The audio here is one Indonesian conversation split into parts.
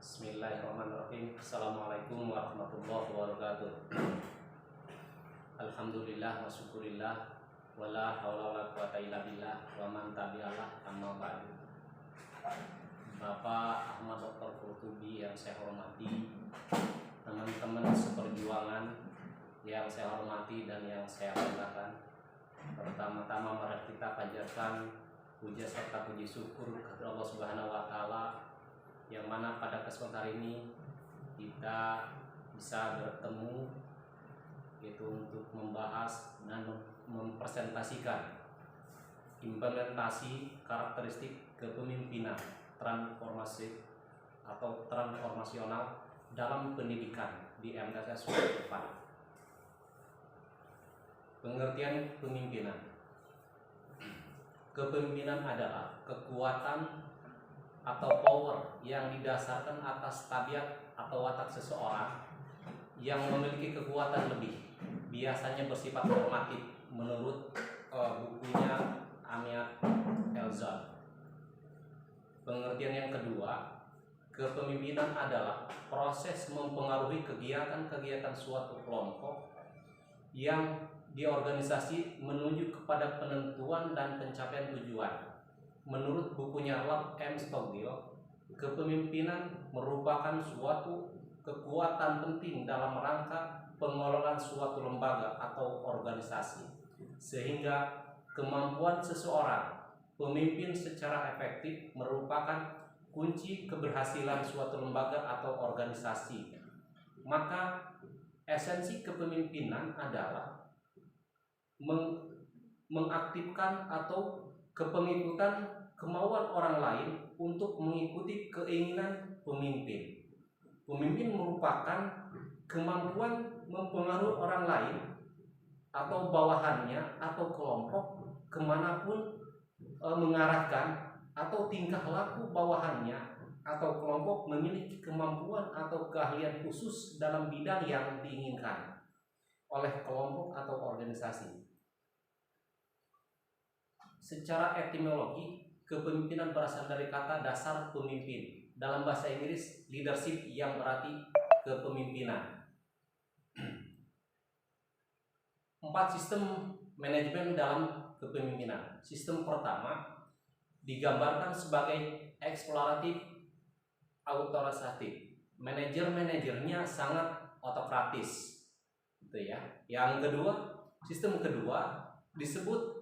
Bismillahirrahmanirrahim. Assalamualaikum warahmatullahi wabarakatuh. Alhamdulillah wa syukurillah wala haula wala quwata illa billah wa man tabi'allah amma ba'du. Bapak Ahmad Dr. Qurtubi yang saya hormati, teman-teman seperjuangan yang saya hormati dan yang saya banggakan, pertama-tama mari kita panjatkan puja serta puji syukur kepada Allah Subhanahu wa taala yang mana pada kesempatan hari ini kita bisa bertemu yaitu untuk membahas dan mempresentasikan implementasi karakteristik kepemimpinan transformasi atau transformasional dalam pendidikan di MTS depan. Pengertian pemimpinan. Kepemimpinan adalah kekuatan atau power yang didasarkan atas tabiat atau watak seseorang yang memiliki kekuatan lebih, biasanya bersifat normatif menurut bukunya Amiat Elzad. Pengertian yang kedua, kepemimpinan adalah proses mempengaruhi kegiatan-kegiatan suatu kelompok yang di organisasi menuju kepada penentuan dan pencapaian tujuan. Menurut bukunya Ralph M. Stockdale, kepemimpinan merupakan suatu kekuatan penting dalam rangka pengelolaan suatu lembaga atau organisasi, sehingga kemampuan seseorang pemimpin secara efektif merupakan kunci keberhasilan suatu lembaga atau organisasi. Maka esensi kepemimpinan adalah mengaktifkan atau kepengikutan kemauan orang lain untuk mengikuti keinginan pemimpin. Pemimpin merupakan kemampuan mempengaruhi orang lain atau bawahannya atau kelompok kemanapun mengarahkan, atau tingkah laku bawahannya atau kelompok memiliki kemampuan atau keahlian khusus dalam bidang yang diinginkan oleh kelompok atau organisasi. Secara etimologi, kepemimpinan berasal dari kata dasar pemimpin. Dalam bahasa Inggris, leadership yang berarti kepemimpinan. 4 sistem manajemen dalam kepemimpinan. Sistem pertama digambarkan sebagai eksploratif autoritatif. Manajer-manajernya sangat otokratis, gitu ya. Yang kedua, sistem kedua disebut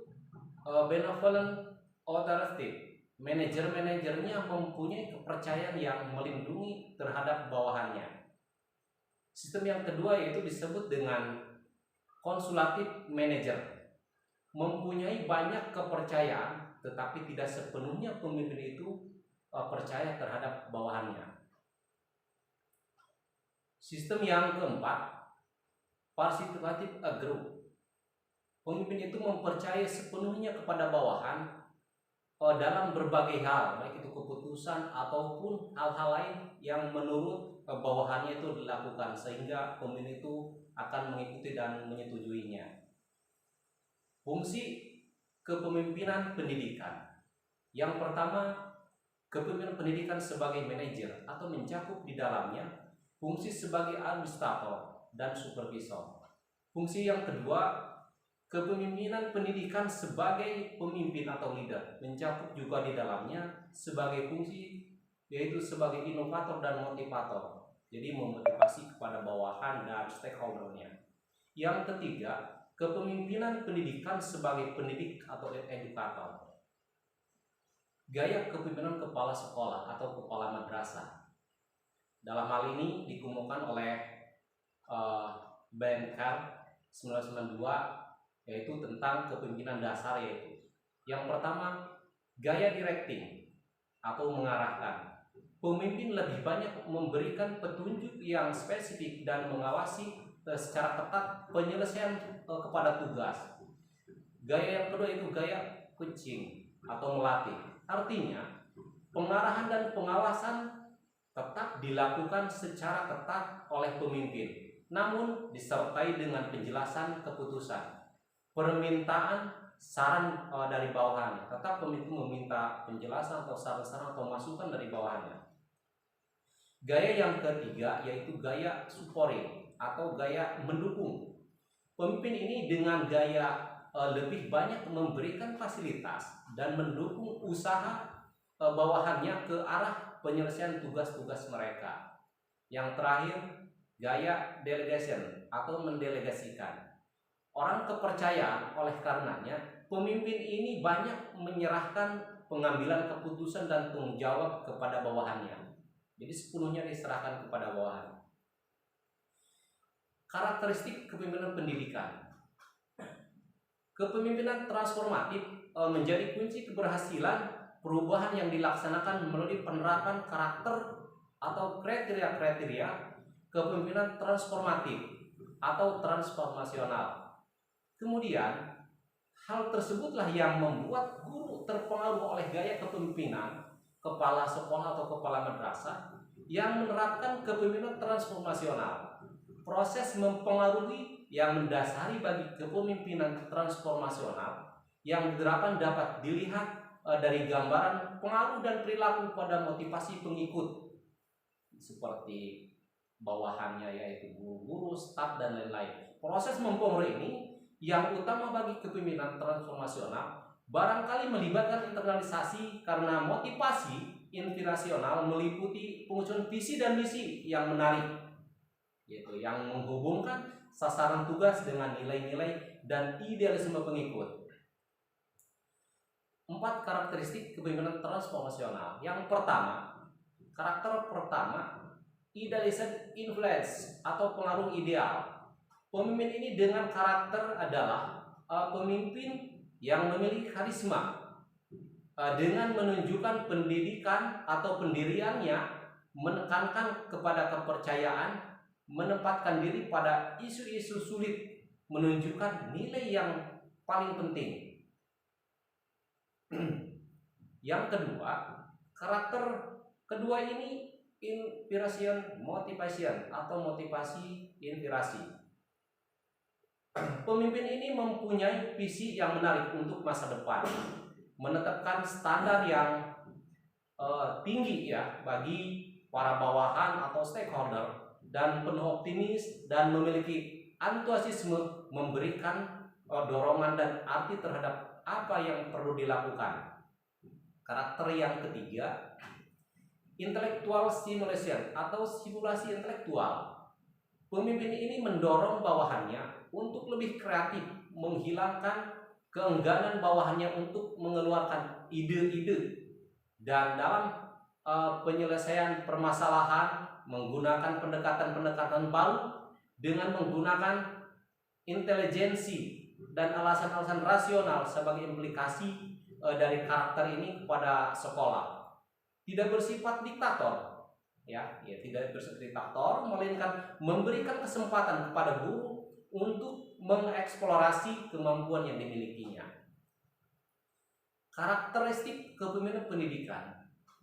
benevolent authoritative. Manajer-manajernya mempunyai kepercayaan yang melindungi terhadap bawahannya. Sistem yang kedua yaitu disebut dengan konsulatif manager. Mempunyai banyak kepercayaan tetapi tidak sepenuhnya pemimpin itu percaya terhadap bawahannya. Sistem yang keempat, participative group. Pemimpin itu mempercayai sepenuhnya kepada bawahan dalam berbagai hal, baik itu keputusan ataupun hal-hal lain yang menurut bawahannya itu dilakukan, sehingga pemimpin itu akan mengikuti dan menyetujuinya. Fungsi kepemimpinan pendidikan. Yang pertama, kepemimpinan pendidikan sebagai manajer atau mencakup di dalamnya fungsi sebagai administrator dan supervisor. Fungsi yang kedua, kepemimpinan pendidikan sebagai pemimpin atau leader, mencakup juga di dalamnya sebagai fungsi yaitu sebagai inovator dan motivator. Jadi memotivasi kepada bawahan dan stakeholdernya. Yang ketiga, kepemimpinan pendidikan sebagai pendidik atau edukator. Gaya kepemimpinan kepala sekolah atau kepala madrasah. Dalam hal ini dikemukakan oleh Ben Carr 1992, yaitu tentang kepemimpinan dasar, yaitu yang pertama, gaya directing atau mengarahkan. Pemimpin lebih banyak memberikan petunjuk yang spesifik dan mengawasi secara ketat penyelesaian kepada tugas. Gaya yang kedua itu gaya coaching atau melatih. Artinya, pengarahan dan pengawasan tetap dilakukan secara ketat oleh pemimpin, namun disertai dengan penjelasan keputusan. Permintaan saran dari bawahannya, tetap pemimpin meminta penjelasan atau saran-saran atau masukan dari bawahannya. Gaya yang ketiga yaitu gaya supporting atau gaya mendukung. Pemimpin ini dengan gaya lebih banyak memberikan fasilitas dan mendukung usaha bawahannya ke arah penyelesaian tugas-tugas mereka. Yang terakhir, gaya delegation atau mendelegasikan. Orang kepercayaan, oleh karenanya pemimpin ini banyak menyerahkan pengambilan keputusan dan tanggung jawab kepada bawahannya. Jadi sepenuhnya diserahkan kepada bawahan. Karakteristik kepemimpinan pendidikan. Kepemimpinan transformatif menjadi kunci keberhasilan perubahan yang dilaksanakan melalui penerapan karakter atau kriteria-kriteria kepemimpinan transformatif atau transformasional. Kemudian, hal tersebutlah yang membuat guru terpengaruh oleh gaya kepemimpinan kepala sekolah atau kepala madrasah yang menerapkan kepemimpinan transformasional. Proses mempengaruhi yang mendasari bagi kepemimpinan transformasional yang diterapkan dapat dilihat dari gambaran pengaruh dan perilaku pada motivasi pengikut seperti bawahannya yaitu guru-guru, staf dan lain-lain. Proses mempengaruhi ini yang utama bagi kepemimpinan transformasional barangkali melibatkan internalisasi karena motivasi inspirasional meliputi pengusulan visi dan misi yang menarik, yaitu yang menghubungkan sasaran tugas dengan nilai-nilai dan idealisme pengikut. 4 karakteristik kepemimpinan transformasional. Yang pertama, karakter pertama, idealism influence atau pengaruh ideal. Pemimpin ini dengan karakter adalah pemimpin yang memiliki karisma dengan menunjukkan pendidikan atau pendiriannya, menekankan kepada kepercayaan, menempatkan diri pada isu-isu sulit, menunjukkan nilai yang paling penting. Yang kedua, karakter kedua ini inspiration motivation atau motivasi inspirasi. Pemimpin ini mempunyai visi yang menarik untuk masa depan, menetapkan standar yang tinggi ya bagi para bawahan atau stakeholder, dan penuh optimis dan memiliki antusiasme memberikan dorongan dan arti terhadap apa yang perlu dilakukan. Karakter yang ketiga, intellectual stimulation atau stimulasi intelektual. Pemimpin ini mendorong bawahannya untuk lebih kreatif, menghilangkan keengganan bawahannya untuk mengeluarkan ide-ide, dan dalam penyelesaian permasalahan menggunakan pendekatan-pendekatan baru dengan menggunakan intelijensi dan alasan-alasan rasional sebagai implikasi dari karakter ini kepada sekolah. Tidak bersifat diktator, tidak bersifat diktator, melainkan memberikan kesempatan kepada guru untuk mengeksplorasi kemampuan yang dimilikinya. Karakteristik kepemimpinan pendidikan.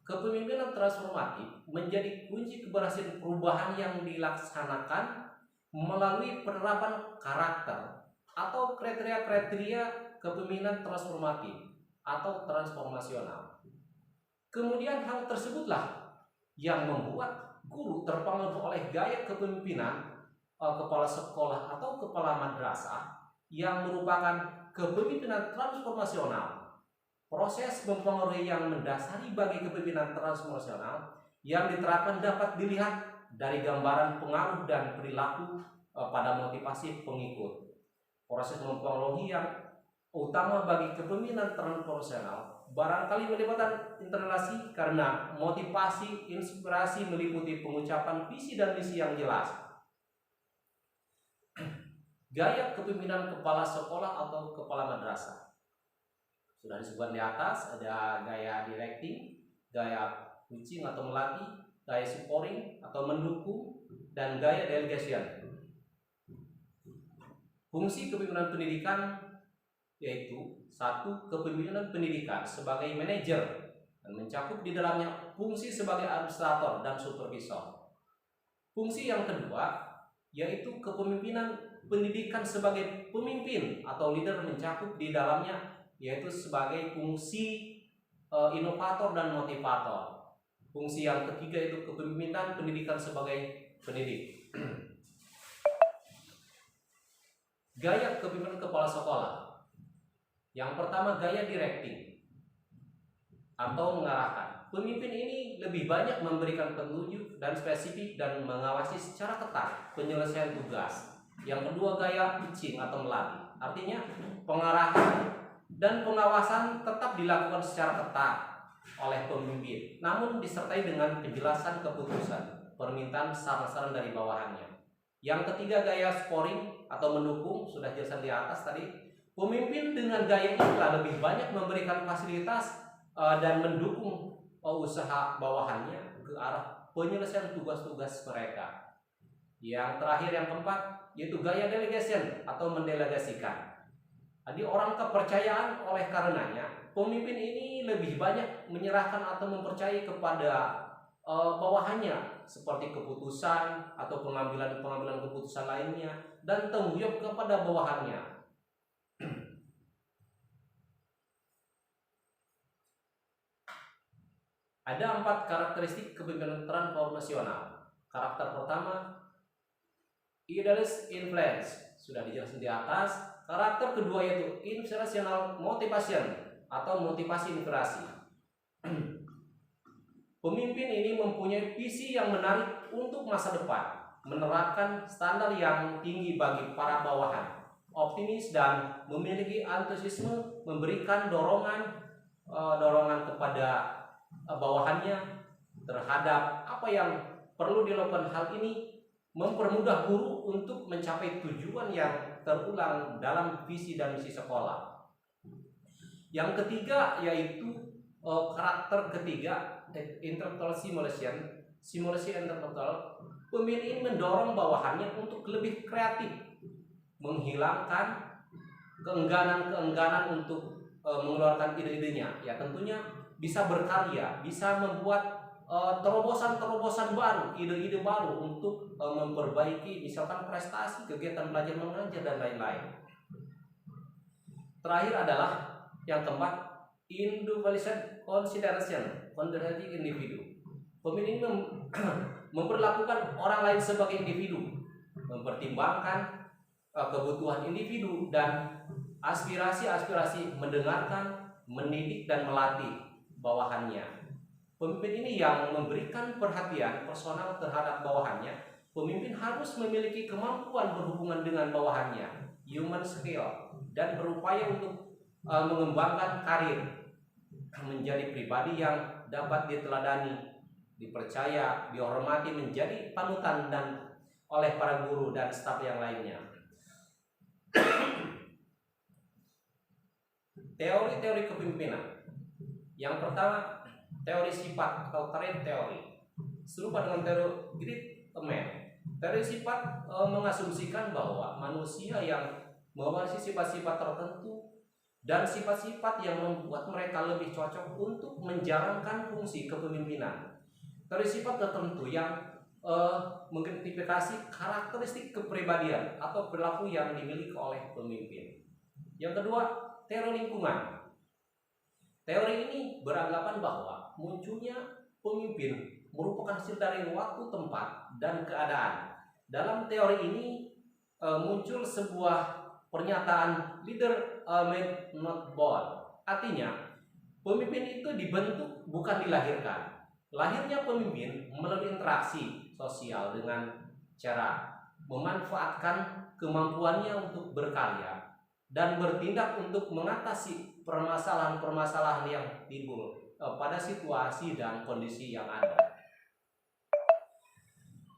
Kepemimpinan transformatif menjadi kunci keberhasilan perubahan yang dilaksanakan melalui penerapan karakter atau kriteria-kriteria kepemimpinan transformatif atau transformasional. Kemudian hal tersebutlah yang membuat guru terpengaruh oleh gaya kepemimpinan kepala sekolah atau kepala madrasah yang merupakan kepemimpinan transformasional. Proses mempengaruhi yang mendasari bagi kepemimpinan transformasional yang diterapkan dapat dilihat dari gambaran pengaruh dan perilaku pada motivasi pengikut. Proses mempengaruhi yang utama bagi kepemimpinan transformasional barangkali melibatkan internalisasi karena motivasi inspirasi meliputi pengucapan visi dan misi yang jelas. Gaya kepemimpinan kepala sekolah atau kepala madrasah. Sudah disebutkan di atas, ada gaya directing, gaya coaching atau melatih, gaya supporting atau mendukung, dan gaya delegation. Fungsi kepemimpinan pendidikan yaitu 1. Kepemimpinan pendidikan sebagai manajer dan mencakup di dalamnya fungsi sebagai administrator dan supervisor. Fungsi yang kedua yaitu kepemimpinan pendidikan sebagai pemimpin atau leader, mencakup di dalamnya yaitu sebagai fungsi inovator dan motivator. Fungsi yang ketiga itu kepemimpinan pendidikan sebagai pendidik. Gaya kepemimpinan kepala sekolah. Yang pertama, gaya directing atau mengarahkan. Pemimpin ini lebih banyak memberikan petunjuk dan spesifik dan mengawasi secara ketat penyelesaian tugas. Yang kedua, gaya teaching atau melatih. Artinya pengarahan dan pengawasan tetap dilakukan secara ketat oleh pemimpin, namun disertai dengan penjelasan keputusan, permintaan saran-saran dari bawahannya. Yang ketiga, gaya scoring atau mendukung, sudah jelaskan di atas tadi. Pemimpin dengan gaya inilah lebih banyak memberikan fasilitas dan mendukung usaha bawahannya ke arah penyelesaian tugas-tugas mereka. Yang terakhir, yang keempat, yaitu gaya delegation atau mendelegasikan. Jadi orang kepercayaan, oleh karenanya pemimpin ini lebih banyak menyerahkan atau mempercayai kepada bawahannya seperti keputusan atau pengambilan keputusan lainnya dan tanggung jawab kepada bawahannya. Ada 4 karakteristik kepemimpinan transformasional. Karakter pertama, idealist influence, sudah dijelaskan di atas. Karakter kedua yaitu inspirational motivation atau motivasi inspirasi. Pemimpin ini mempunyai visi yang menarik untuk masa depan, menerapkan standar yang tinggi bagi para bawahan, optimis dan memiliki antusiasme, memberikan dorongan kepada bawahannya terhadap apa yang perlu dilakukan. Hal ini mempermudah guru untuk mencapai tujuan yang terulang dalam visi dan misi sekolah. Yang ketiga yaitu karakter ketiga, intellectual simulation intellectual. Pemimpin mendorong bawahannya untuk lebih kreatif, menghilangkan keengganan untuk mengeluarkan ide-idenya. Ya tentunya bisa berkarya, bisa membuat terobosan baru, ide-ide baru untuk memperbaiki misalkan prestasi, kegiatan belajar mengajar dan lain-lain. Terakhir adalah yang keempat, individual consideration individu. Pemimpin memperlakukan orang lain sebagai individu, mempertimbangkan kebutuhan individu dan aspirasi, mendengarkan, mendidik dan melatih bawahannya. Pemimpin ini yang memberikan perhatian personal terhadap bawahannya. Pemimpin harus memiliki kemampuan berhubungan dengan bawahannya, human skill, dan berupaya untuk mengembangkan karir, menjadi pribadi yang dapat diteladani, dipercaya, dihormati, menjadi panutan dan oleh para guru dan staf yang lainnya. Teori-teori kepemimpinan. Yang pertama, teori sifat atau trait teori. Serupa dengan teori Great Man. Teori sifat mengasumsikan bahwa manusia yang mewarisi sifat-sifat tertentu dan sifat-sifat yang membuat mereka lebih cocok untuk menjalankan fungsi kepemimpinan. Teori sifat tertentu yang mengidentifikasi karakteristik kepribadian atau perilaku yang dimiliki oleh pemimpin. Yang kedua, teori lingkungan. Teori ini beranggapan bahwa munculnya pemimpin merupakan hasil dari waktu, tempat, dan keadaan. Dalam teori ini muncul sebuah pernyataan leader made not born. Artinya, pemimpin itu dibentuk bukan dilahirkan. Lahirnya pemimpin melalui interaksi sosial dengan cara memanfaatkan kemampuannya untuk berkarya dan bertindak untuk mengatasi permasalahan-permasalahan yang timbul pada situasi dan kondisi yang ada.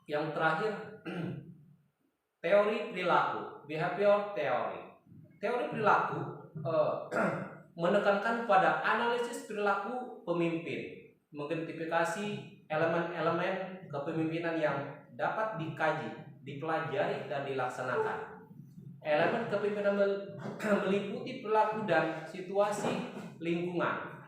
Yang terakhir, teori perilaku, behavior theory. Teori perilaku menekankan pada analisis perilaku pemimpin, mengidentifikasi elemen-elemen kepemimpinan yang dapat dikaji, dipelajari dan dilaksanakan. Elemen kepemimpinan meliputi perilaku dan situasi lingkungan.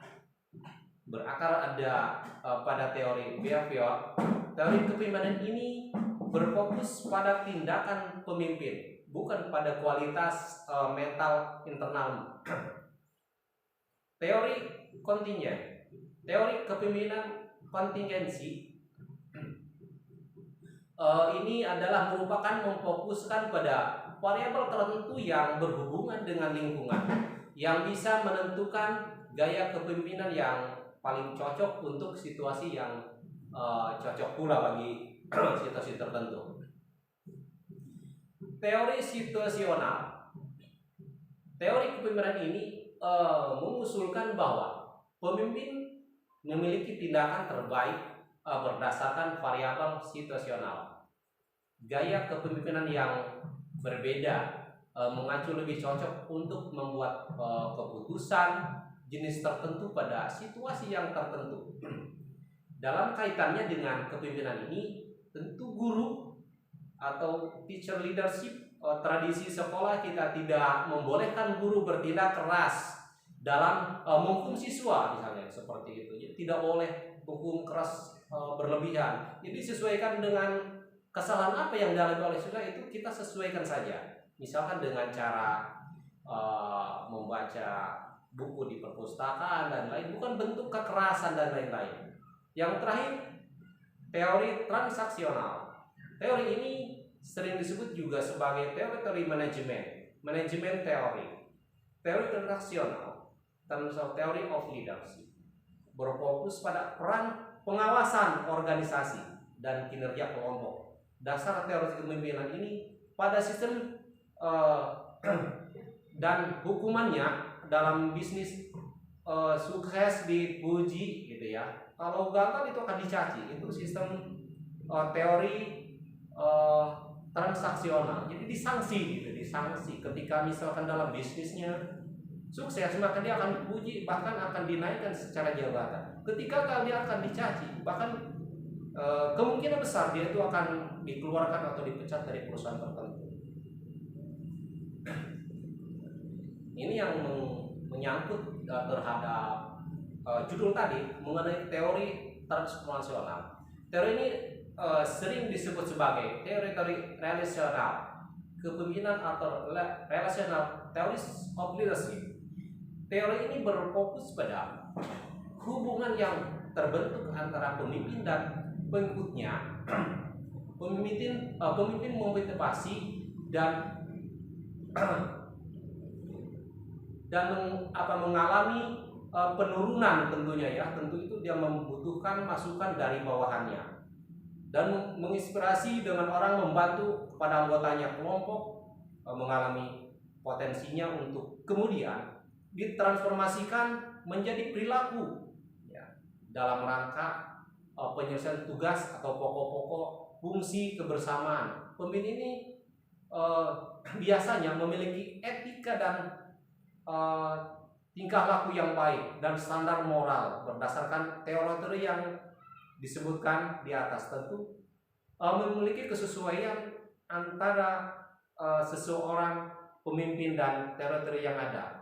Berakar ada pada teori behavior. Teori kepemimpinan ini berfokus pada tindakan pemimpin, bukan pada kualitas mental internal. Teori kontingen. Teori kepemimpinan kontingensi ini adalah merupakan memfokuskan pada variabel tertentu yang berhubungan dengan lingkungan yang bisa menentukan gaya kepemimpinan yang paling cocok untuk situasi yang cocok pula bagi situasi tertentu. Teori situasional. Teori kepemimpinan ini mengusulkan bahwa pemimpin memiliki tindakan terbaik berdasarkan variabel situasional. Gaya kepemimpinan yang berbeda mengacu lebih cocok untuk membuat keputusan jenis tertentu pada situasi yang tertentu. Dalam kaitannya dengan kepemimpinan ini, tentu guru atau teacher leadership, tradisi sekolah kita tidak membolehkan guru bertindak keras dalam menghukum siswa misalnya seperti itu. Jadi tidak boleh hukum keras berlebihan. Jadi sesuaikan dengan kesalahan apa yang dialami oleh siswa, itu kita sesuaikan saja. Misalkan dengan cara membaca buku di perpustakaan dan lain, bukan bentuk kekerasan dan lain-lain. Yang terakhir, teori transaksional. Teori ini sering disebut juga sebagai teori manajemen teori. Teori transaksional, teori of leadership, berfokus pada peran pengawasan organisasi dan kinerja kelompok. Dasar teori kepemimpinan ini pada sistem dan hukumannya dalam bisnis, sukses dipuji gitu ya, kalau gagal itu akan dicaci. Itu sistem teori transaksional. Jadi disanksi gitu, disanksi ketika misalkan dalam bisnisnya sukses, maka dia akan dipuji, bahkan akan dinaikkan secara jabatan. Ketika gagal dia akan dicaci, bahkan kemungkinan besar dia itu akan dikeluarkan atau dipecat dari perusahaan tertentu. Ini yang menyangkut terhadap judul tadi mengenai teori transformasional. Teori ini sering disebut sebagai teori relasional kepemimpinan atau relational theories of leadership. Teori ini berfokus pada hubungan yang terbentuk antara pemimpin dan pengikutnya. Pemimpin memotivasi dan mengalami penurunan tentunya ya. Tentu itu dia membutuhkan masukan dari bawahannya dan menginspirasi dengan orang membantu kepada anggotanya kelompok mengalami potensinya untuk kemudian ditransformasikan menjadi perilaku ya, dalam rangka penyelesaian tugas atau pokok-pokok fungsi kebersamaan. Pemimpin ini biasanya memiliki etika dan tingkah laku yang baik dan standar moral berdasarkan teori yang disebutkan di atas. Tentu memiliki kesesuaian antara seseorang pemimpin dan teori yang ada.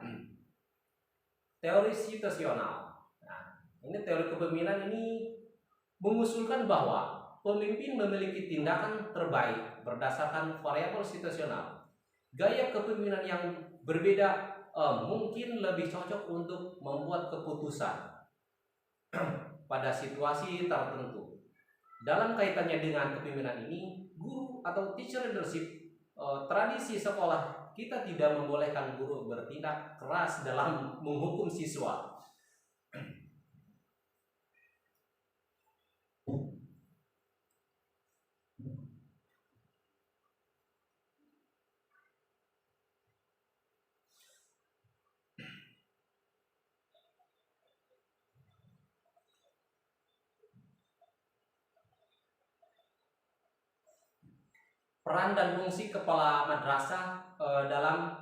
Teori situasional. Nah, ini teori kepemimpinan ini mengusulkan bahwa pemimpin memiliki tindakan terbaik berdasarkan variabel situasional. Gaya kepemimpinan yang berbeda mungkin lebih cocok untuk membuat keputusan pada situasi tertentu. Dalam kaitannya dengan kepemimpinan ini, guru atau teacher leadership, tradisi sekolah kita tidak membolehkan guru bertindak keras dalam menghukum siswa. Peran dan fungsi kepala madrasah dalam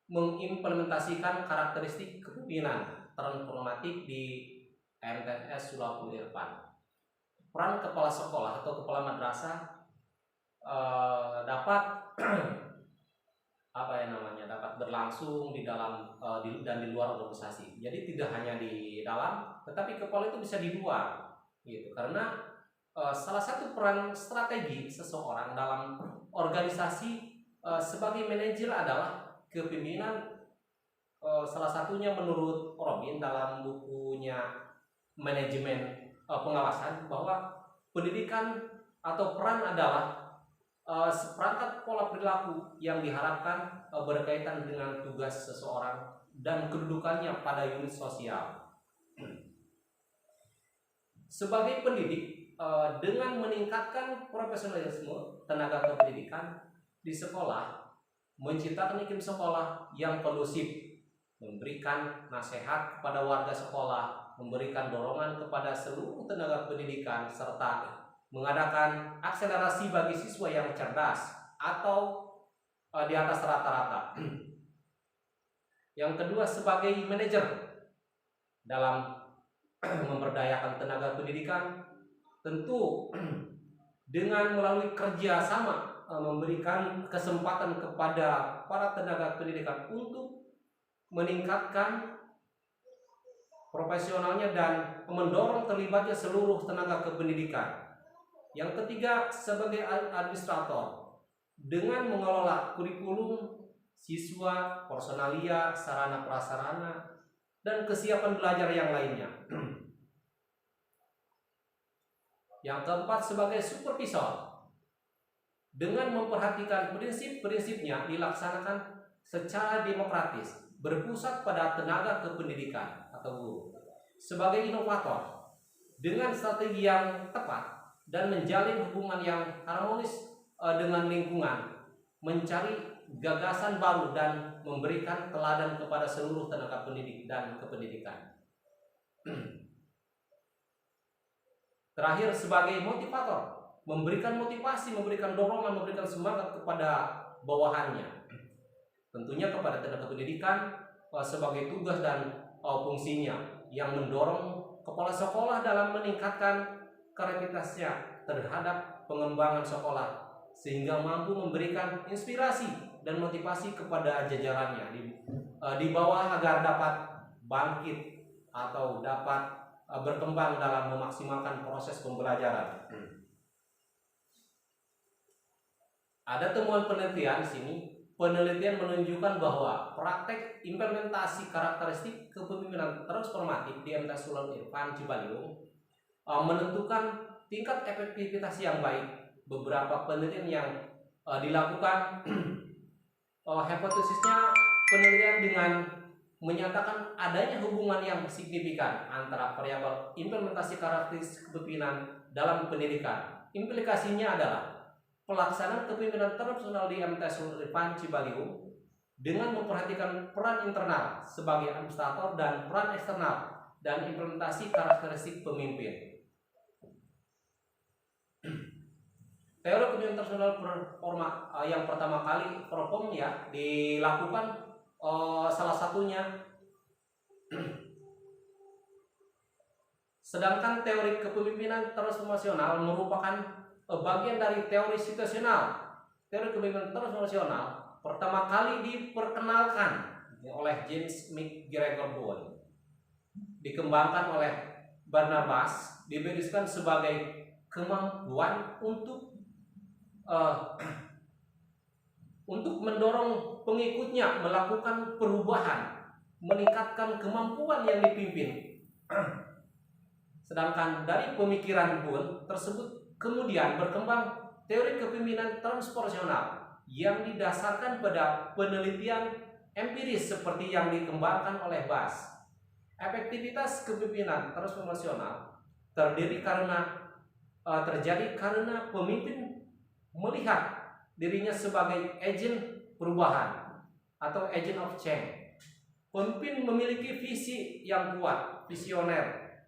mengimplementasikan karakteristik kepemimpinan transformatif di MTS Sulawesi Irfan. Peran kepala sekolah atau kepala madrasah dapat dapat berlangsung di dalam dan di luar organisasi. Jadi tidak hanya di dalam, tetapi kepala itu bisa di luar, gitu. Karena salah satu peran strategi seseorang dalam organisasi sebagai manajer adalah kepemimpinan. Salah satunya menurut Robin dalam bukunya manajemen pengawasan bahwa pendidikan atau peran adalah seperangkat pola perilaku yang diharapkan berkaitan dengan tugas seseorang dan kedudukannya pada unit sosial. Sebagai pendidik, dengan meningkatkan profesionalisme tenaga kependidikan di sekolah, menciptakan iklim sekolah yang kondusif, memberikan nasihat kepada warga sekolah, memberikan dorongan kepada seluruh tenaga pendidikan, serta mengadakan akselerasi bagi siswa yang cerdas atau di atas rata-rata. Yang kedua, sebagai manajer dalam memberdayakan tenaga pendidikan, tentu dengan melalui kerjasama memberikan kesempatan kepada para tenaga pendidikan untuk meningkatkan profesionalnya dan mendorong terlibatnya seluruh tenaga kependidikan. Yang ketiga, sebagai administrator dengan mengelola kurikulum, siswa, personalia, sarana prasarana, dan kesiapan belajar yang lainnya. Yang keempat, sebagai supervisor dengan memperhatikan prinsip-prinsipnya dilaksanakan secara demokratis, berpusat pada tenaga kependidikan atau guru. Sebagai inovator dengan strategi yang tepat dan menjalin hubungan yang harmonis dengan lingkungan, mencari gagasan baru dan memberikan teladan kepada seluruh tenaga pendidik dan kependidikan. Terakhir, sebagai motivator, memberikan motivasi, memberikan dorongan, memberikan semangat kepada bawahannya, tentunya kepada tenaga pendidikan sebagai tugas dan fungsinya, yang mendorong kepala sekolah dalam meningkatkan kreativitasnya terhadap pengembangan sekolah, sehingga mampu memberikan inspirasi dan motivasi kepada jajarannya di bawah agar dapat bangkit atau dapat berkembang dalam memaksimalkan proses pembelajaran. Ada temuan penelitian di sini. Penelitian menunjukkan bahwa praktek implementasi karakteristik kepemimpinan transformatif di MTS Sulawesi Irfan Cibaliung menentukan tingkat efektivitas yang baik. Beberapa penelitian yang dilakukan, hipotesisnya penelitian dengan menyatakan adanya hubungan yang signifikan antara variabel implementasi karakteristik kepemimpinan dalam pendidikan. Implikasinya adalah pelaksanaan kepemimpinan transnasional di MTS Irfan Cibaliung dengan memperhatikan peran internal sebagai administrator dan peran eksternal dan implementasi karakteristik pemimpin. Teori kepemimpinan transnasional yang pertama kali perform ya dilakukan salah satunya. Sedangkan teori kepemimpinan transformasional merupakan bagian dari teori situasional. Teori kepemimpinan transformasional pertama kali diperkenalkan oleh James McGregor Bowen, dikembangkan oleh Barnabas, diberikan sebagai kemampuan untuk mendorong pengikutnya melakukan perubahan, meningkatkan kemampuan yang dipimpin. Sedangkan dari pemikiran Bowen tersebut kemudian berkembang teori kepemimpinan transformasional yang didasarkan pada penelitian empiris seperti yang dikembangkan oleh Bass. Efektivitas kepemimpinan transformasional terjadi karena pemimpin melihat dirinya sebagai agen perubahan atau agent of change. Pemimpin memiliki visi yang kuat, visioner,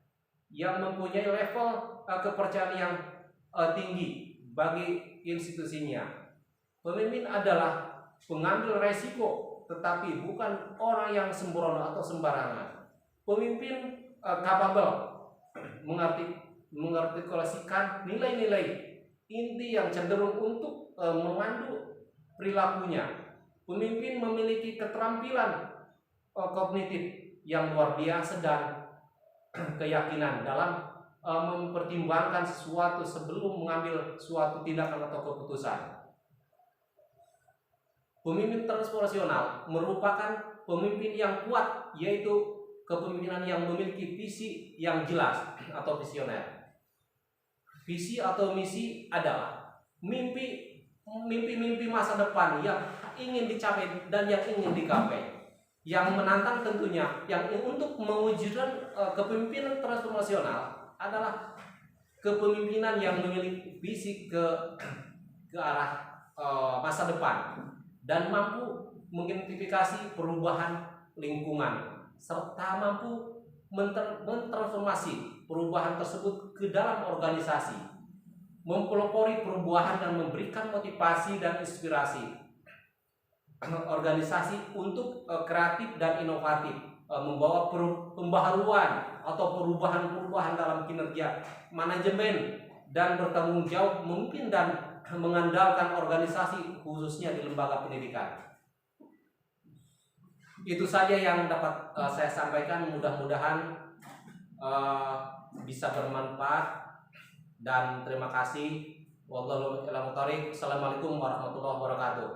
yang mempunyai level kepercayaan yang tinggi bagi institusinya. Pemimpin adalah pengambil resiko, tetapi bukan orang yang sembrono atau sembarangan. Pemimpin capable mengartikulasikan nilai-nilai inti yang cenderung untuk memandu perilakunya. Pemimpin memiliki keterampilan kognitif yang luar biasa dan keyakinan dalam mempertimbangkan sesuatu sebelum mengambil suatu tindakan atau keputusan. Pemimpin transformasional merupakan pemimpin yang kuat, yaitu kepemimpinan yang memiliki visi yang jelas atau visioner. Visi atau misi adalah mimpi masa depan yang ingin dicapai dan yang ingin digapai, yang menantang tentunya, yang untuk mewujudkan kepemimpinan transformasional adalah kepemimpinan yang memiliki visi ke arah masa depan dan mampu mengidentifikasi perubahan lingkungan serta mampu mentransformasi perubahan tersebut ke dalam organisasi, mempelopori perubahan dan memberikan motivasi dan inspirasi organisasi untuk kreatif dan inovatif, membawa pembaharuan atau perubahan-perubahan dalam kinerja manajemen dan bertanggung jawab memimpin dan mengandalkan organisasi khususnya di lembaga pendidikan. Itu saja yang dapat saya sampaikan, mudah-mudahan bisa bermanfaat dan terima kasih. Wassalamualaikum warahmatullahi wabarakatuh.